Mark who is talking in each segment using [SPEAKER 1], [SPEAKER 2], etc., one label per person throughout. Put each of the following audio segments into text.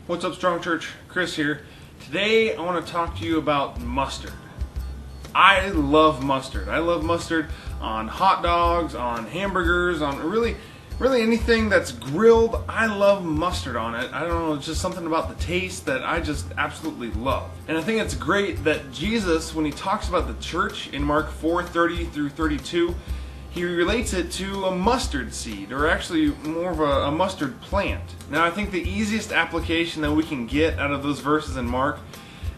[SPEAKER 1] What's up, Strong Church? Chris here. Today I want to talk to you about mustard. I love mustard. I love mustard on hot dogs, on hamburgers, on really anything that's grilled. I love mustard on it. I don't know, it's just something about the taste that I just absolutely love. And I think it's great that Jesus, when he talks about the church in Mark 4:30 through 32, he relates it to a mustard seed, or actually more of a mustard plant. Now, I think the easiest application that we can get out of those verses in Mark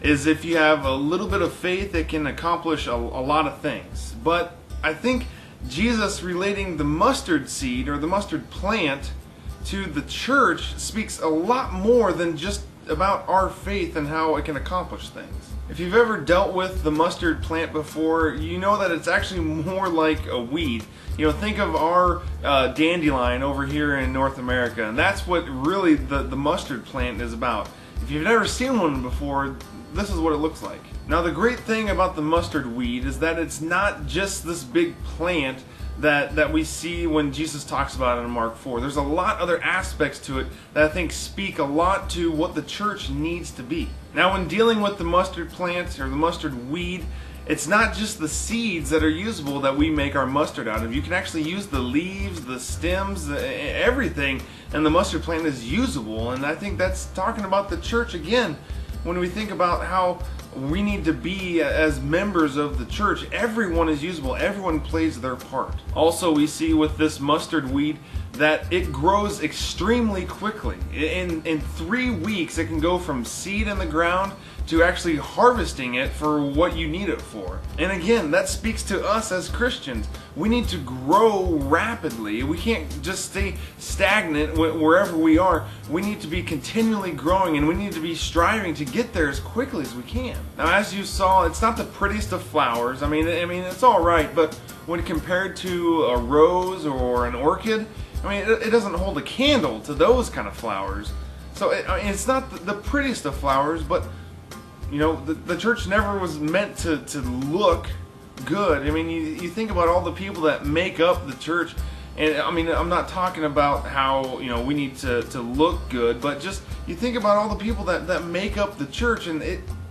[SPEAKER 1] is if you have a little bit of faith, it can accomplish a lot of things. But I think Jesus relating the mustard seed, or the mustard plant, to the church speaks a lot more than just about our faith and how it can accomplish things. If you've ever dealt with the mustard plant before, you know that it's actually more like a weed. You know, think of our dandelion over here in North America, and that's what really the mustard plant is about. If you've never seen one before, this is what it looks like. Now, the great thing about the mustard weed is that it's not just this big plant that we see when Jesus talks about it in Mark 4. There's a lot other aspects to it that I think speak a lot to what the church needs to be. Now, when dealing with the mustard plant or the mustard weed, it's not just the seeds that are usable that we make our mustard out of. You can actually use the leaves, the stems, everything, and the mustard plant is usable. And I think that's talking about the church again. When we think about how we need to be as members of the church, everyone is usable, everyone plays their part. Also, we see with this mustard weed that it grows extremely quickly. In 3 weeks, it can go from seed in the ground to actually harvesting it for what you need it for. And again, that speaks to us as Christians. We need to grow rapidly. We can't just stay stagnant wherever we are. We need to be continually growing, and we need to be striving to get there as quickly as we can. Now, as you saw, it's not the prettiest of flowers. I mean, it's all right, but when compared to a rose or an orchid, I mean, it doesn't hold a candle to those kind of flowers. So it's not the prettiest of flowers, but you know, the church never was meant to look good. I mean, you think about all the people that make up the church, and I mean, I'm not talking about how, you know, we need to look good, but just you think about all the people that make up the church, and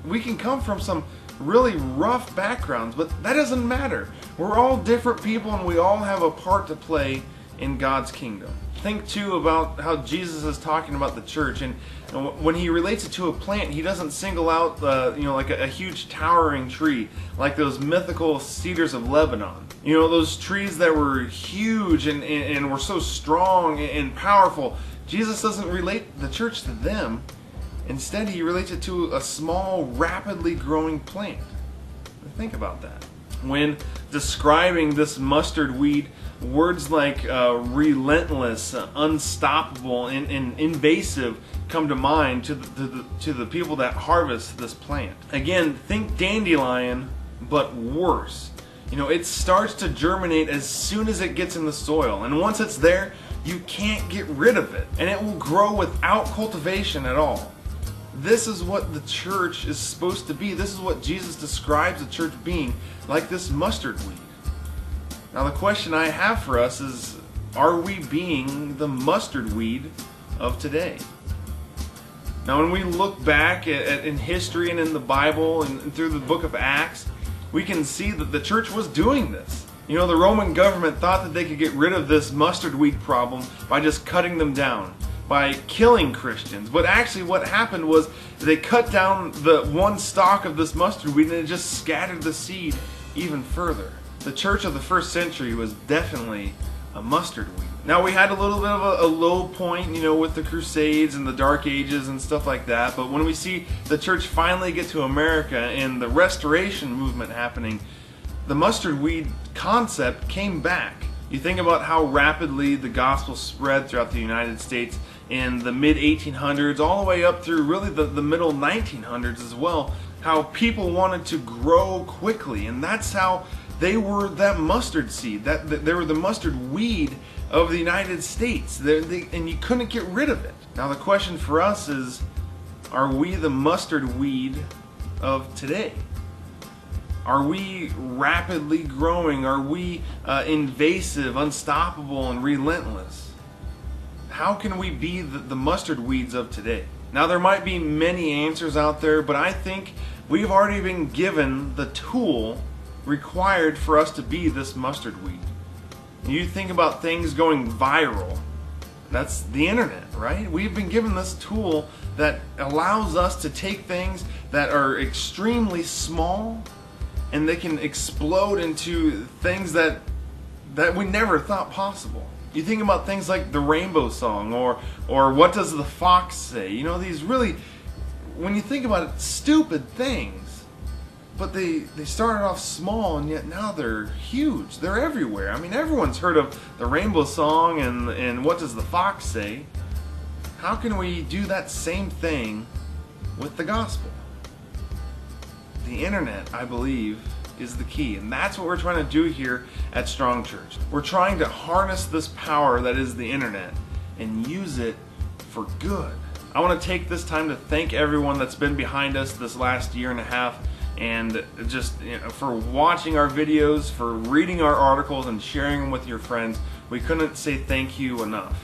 [SPEAKER 1] we can come from some really rough backgrounds, but that doesn't matter. We're all different people, and we all have a part to play in God's kingdom. Think too about how Jesus is talking about the church, and when he relates it to a plant, he doesn't single out like a huge towering tree like those mythical cedars of Lebanon. You know, those trees that were huge and were so strong and powerful. Jesus doesn't relate the church to them. Instead, he relates it to a small, rapidly growing plant. Think about that. When describing this mustard weed, words like relentless, unstoppable, and invasive come to mind to the people that harvest this plant. Again, think dandelion, but worse. You know, it starts to germinate as soon as it gets in the soil, and once it's there, you can't get rid of it, and it will grow without cultivation at all. This is what the church is supposed to be. This is what Jesus describes the church being, like this mustard weed. Now, the question I have for us is, are we being the mustard weed of today? Now, when we look back in history and in the Bible and through the book of Acts, we can see that the church was doing this. You know, the Roman government thought that they could get rid of this mustard weed problem by just cutting them down, by killing Christians. But actually what happened was they cut down the one stalk of this mustard weed, and it just scattered the seed even further. The church of the first century was definitely a mustard weed. Now, we had a little bit of a low point, you know, with the Crusades and the Dark Ages and stuff like that, but when we see the church finally get to America and the Restoration movement happening, the mustard weed concept came back. You think about how rapidly the gospel spread throughout the United States in the mid-1800s, all the way up through really the middle 1900s as well, how people wanted to grow quickly, and that's how they were that mustard seed, they were the mustard weed of the United States, and you couldn't get rid of it. Now, the question for us is, are we the mustard weed of today? Are we rapidly growing? Are we invasive, unstoppable, and relentless? How can we be the mustard weeds of today? Now there might be many answers out there, but I think we've already been given the tool required for us to be this mustard weed. You think about things going viral. That's the internet, right? We've been given this tool that allows us to take things that are extremely small and they can explode into things that we never thought possible. You think about things like the Rainbow Song or What Does the Fox Say? You know, these really, when you think about it, stupid things. But they started off small and yet now they're huge. They're everywhere. I mean, everyone's heard of the Rainbow Song and What Does the Fox Say? How can we do that same thing with the gospel? The internet, I believe, is the key. And that's what we're trying to do here at Strong Church. We're trying to harness this power that is the internet and use it for good. I want to take this time to thank everyone that's been behind us this last year and a half, and just for watching our videos, for reading our articles and sharing them with your friends. We couldn't say thank you enough.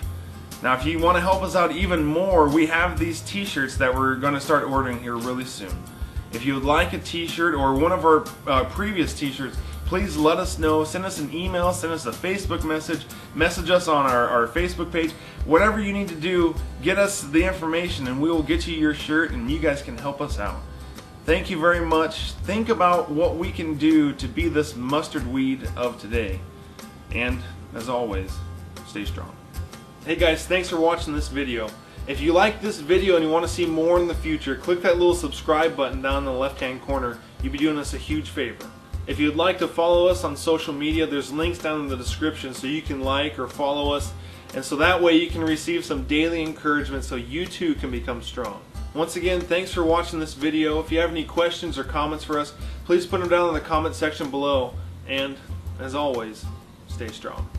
[SPEAKER 1] Now if you want to help us out even more, we have these t-shirts that we're going to start ordering here really soon. If you would like a t-shirt or one of our previous t-shirts, please let us know. Send us an email, send us a Facebook message us on our Facebook page. Whatever you need to do, get us the information and we will get you your shirt and you guys can help us out. Thank you very much. Think about what we can do to be this mustard weed of today. And as always, stay strong. Hey guys, thanks for watching this video. If you like this video and you want to see more in the future, click that little subscribe button down in the left hand corner. You'd be doing us a huge favor. If you'd like to follow us on social media, there's links down in the description so you can like or follow us, and so that way you can receive some daily encouragement so you too can become strong. Once again, thanks for watching this video. If you have any questions or comments for us, please put them down in the comment section below. And as always, stay strong.